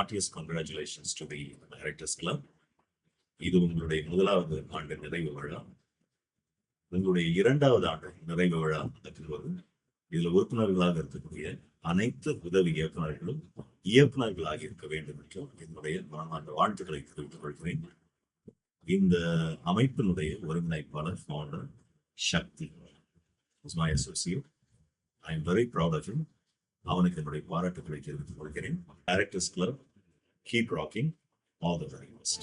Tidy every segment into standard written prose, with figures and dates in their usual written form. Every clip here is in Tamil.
heartiest congratulations to the Directors Club. இது உங்களுடைய முதலாவது ஆண்டு நிறைவு விழா. உங்களுடைய இரண்டாவது ஆண்டு நிறைவு விழா நடக்கும்போது இதுல உறுப்பினர்களாக இருக்கக்கூடிய அனைத்து உதவி இயக்குநர்களும் இயக்குநர்களாக இருக்க வேண்டும் என்றும் என்னுடைய மனமார்ந்த வாழ்த்துக்களை தெரிவித்துக் கொள்கிறேன். இந்த அமைப்பினுடைய ஒருங்கிணைப்பாளர் founder Sakthi is my associate. I am very proud of him. அவனுக்கு என்னுடைய பாராட்டுக்களை தெரிவித்துக் கொள்கிறேன். Directors Club, keep rocking. All the very best.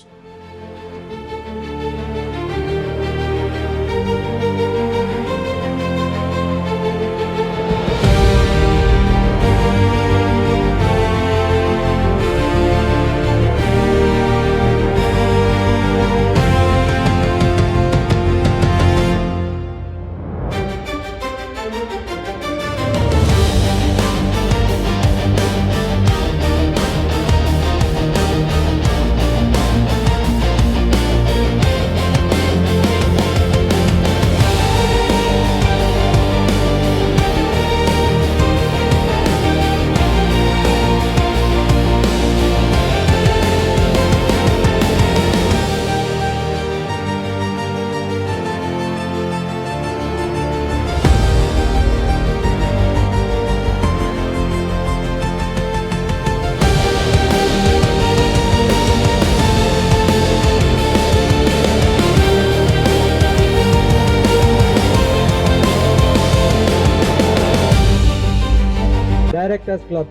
Directors Club,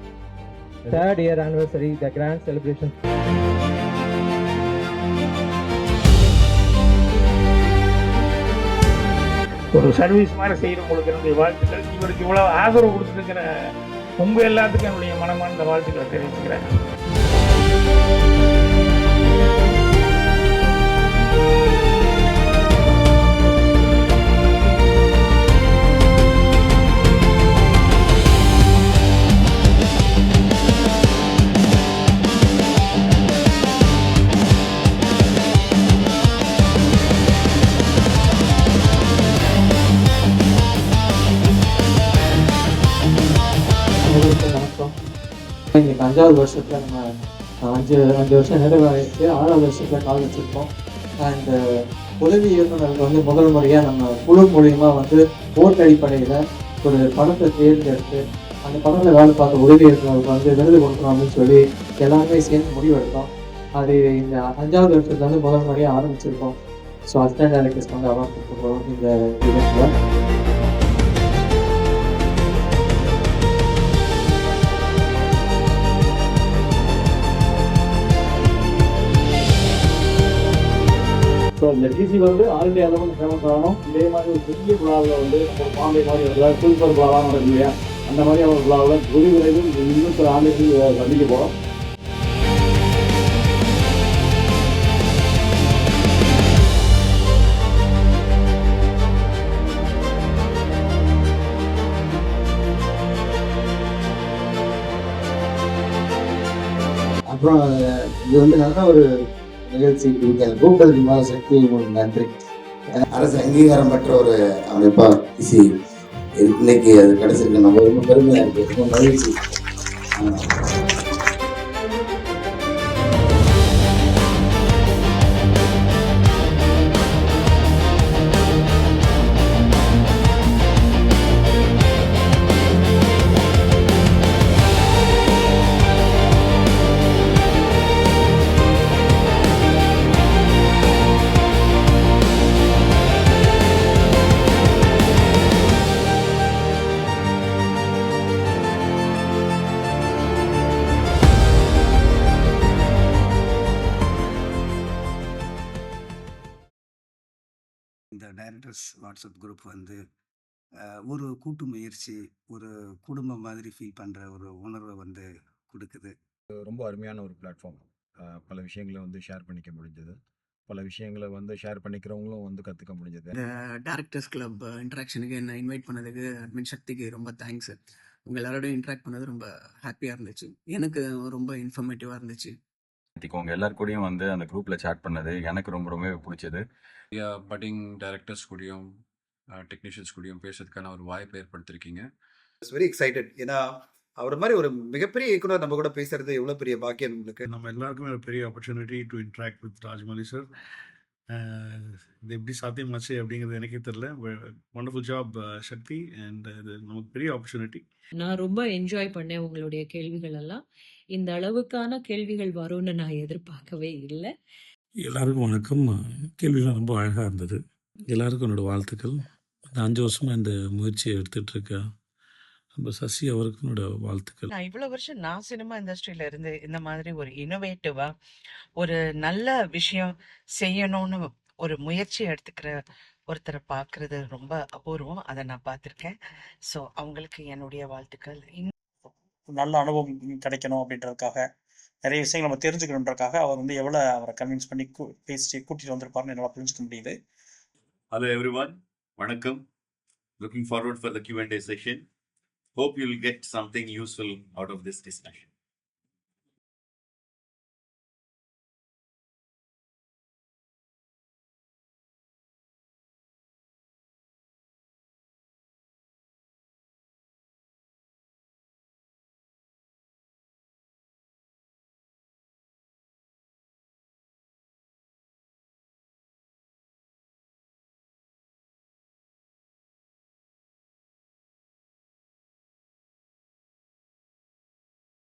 3rd year anniversary, the grand celebration. ஒரு சர்வீஸ் மாதிரி செய்கிறவங்களுக்கு என்னுடைய வாழ்த்துக்கள். இவருக்கு இவ்வளோ ஆதரவு கொடுத்துருக்கிற உங்கள் எல்லாத்துக்கும் என்னுடைய மனமார்ந்த வாழ்த்துக்களை தெரிவிச்சுக்கிறேன். வணக்கம். இன்னைக்கு 5வது வருஷத்தில் நம்ம அஞ்சு வருஷம் நிறைவாகிடுச்சு. 6வது வருஷத்தில் கால் வச்சுருக்கோம். அண்ட் உதவி இயக்குநருக்கு வந்து முதல் முறையாக நம்ம குழு மூலியமாக வந்து ஓட்டு அடிப்படையில் ஒரு படத்தை தேர்ந்தெடுத்து அந்த படத்தில் வேலை பார்த்த உதவி இயக்குநருக்கு வந்து விருது கொடுக்கணும் அப்படின்னு சொல்லி எல்லாருமே சேர்ந்து முடிவெடுத்தோம். அது இந்த 5வது வருஷத்துல வந்து முதல் முறையாக ஆரம்பிச்சிருக்கோம். ஸோ அசிஸ்டன்ட் டைரக்டர்ஸ்க்கு வந்து அவார்ட் கொடுக்க போகிறோம் இந்த இவெண்ட்டில். ஸோ இந்த டிசி வந்து ஆல் இண்டியா அளவில் ஃபேமஸ் ஆகணும். இதே மாதிரி ஒரு பெரிய விழாவில் வந்து ஒரு பாம்பே மாதிரி ஒரு சூப்பர் விழாவாக நடக்கும் இல்லையா, அந்த மாதிரியான ஒரு விழாவில் வெகு விரைவில் இன்னும் சில ஆண்டுகள் சந்திக்க போகிறோம். அப்புறம் இது வந்து நல்ல ஒரு நிகழ்ச்சி. கூகுள் விமர்சனத்துக்கு உங்களுக்கு நன்றி. அரசு அங்கீகாரம் பெற்ற ஒரு அமைப்பா இசி இன்னைக்கு அது கிடைச்சிருக்கு. நம்ம ரொம்ப பெருமையா இருக்கு, ரொம்ப மகிழ்ச்சி. இந்த டைரக்டர்ஸ் வாட்ஸ்அப் குரூப் வந்து ஒரு கூட்டு முயற்சி, ஒரு குடும்பம் மாதிரி ஃபீல் பண்ணுற ஒரு உணர்வை வந்து கொடுக்குது. ரொம்ப அருமையான ஒரு பிளாட்ஃபார்ம். பல விஷயங்களை வந்து ஷேர் பண்ணிக்க முடிஞ்சது. பல விஷயங்களை வந்து ஷேர் பண்ணிக்கிறவங்களும் வந்து கற்றுக்க முடிஞ்சது. இந்த டைரக்டர்ஸ் கிளப் இன்ட்ராக்ஷனுக்கு என்ன இன்வைட் பண்ணதுக்கு அட்மின் சக்திக்கு ரொம்ப தேங்க்ஸ். உங்கள் எல்லாரோடையும் இன்ட்ராக்ட் பண்ணது ரொம்ப ஹாப்பியாக இருந்துச்சு. எனக்கு ரொம்ப இன்ஃபர்மேட்டிவாக இருந்துச்சு. உங்க எல்லாருக்கூடயும் வந்து அந்த குரூப்ல சேட் பண்ணது எனக்கு ரொம்ப ரொம்ப பிடிச்சது. பட்டிங் டைரக்டர்ஸ் கூடயும் டெக்னீஷியன்ஸ் கூடயும் பேசுறதுக்கான ஒரு வாய்ப்பு ஏற்படுத்திருக்கீங்க. Very excited. ஏன்னா அவர் மாதிரி ஒரு மிகப்பெரிய இயக்குனர் நம்ம கூட பேசுறது எவ்வளவு பெரிய பாக்கியம் உங்களுக்கு. நம்ம எல்லாருக்குமே ஒரு பெரிய opportunity to interact with Rajamouli sir. இது எப்படி சாத்தியமாச்சு அப்படிங்கிறது எனக்கே தெரியல. வண்டர்ஃபுல் ஜாப் சக்தி, அண்ட் இது நமக்கு பெரிய ஆப்பர்ச்சுனிட்டி. நான் ரொம்ப என்ஜாய் பண்ணேன் உங்களுடைய கேள்விகள் எல்லாம். இந்த அளவுக்கான கேள்விகள் வரும்னு நான் எதிர்பார்க்கவே இல்லை. எல்லாருக்கும் வணக்கம். கேள்விலாம் ரொம்ப அழகாக இருந்தது. எல்லாருக்கும் என்னோட வாழ்த்துக்கள். இந்த 5 வருஷமா இந்த முயற்சியை எடுத்துட்டு இருக்க நம்ம சசி அவருக்கு என்னோட வாழ்த்துக்கள். நான் இவ்வளவு வருஷம் நான் சினிமா இண்டஸ்ட்ரியில இருந்து இந்த மாதிரி ஒரு இன்னோவேட்டிவா ஒரு நல்ல விஷயம் செய்யணும்னு ஒரு முயற்சி எடுத்துக்கிற ஒருத்தரை பார்க்கறது ரொம்ப அபூர்வம். அதை நான் பார்த்துருக்கேன். ஸோ அவங்களுக்கு என்னுடைய வாழ்த்துக்கள். நல்ல அனுபவம் கிடைக்கணும் அப்படின்றதுக்காக, நிறைய விஷயங்கள் நம்ம தெரிஞ்சுக்கணுன்றதுக்காக அவர் வந்து எவ்வளோ அவரை கன்வின்ஸ் பண்ணி பேசி கூட்டிகிட்டு வந்திருப்பாருன்னு என்னால் புரிஞ்சுக்க முடியுது. Hello everyone, வணக்கம். Looking forward for the Q&A session. Hope you'll get something useful out of this discussion.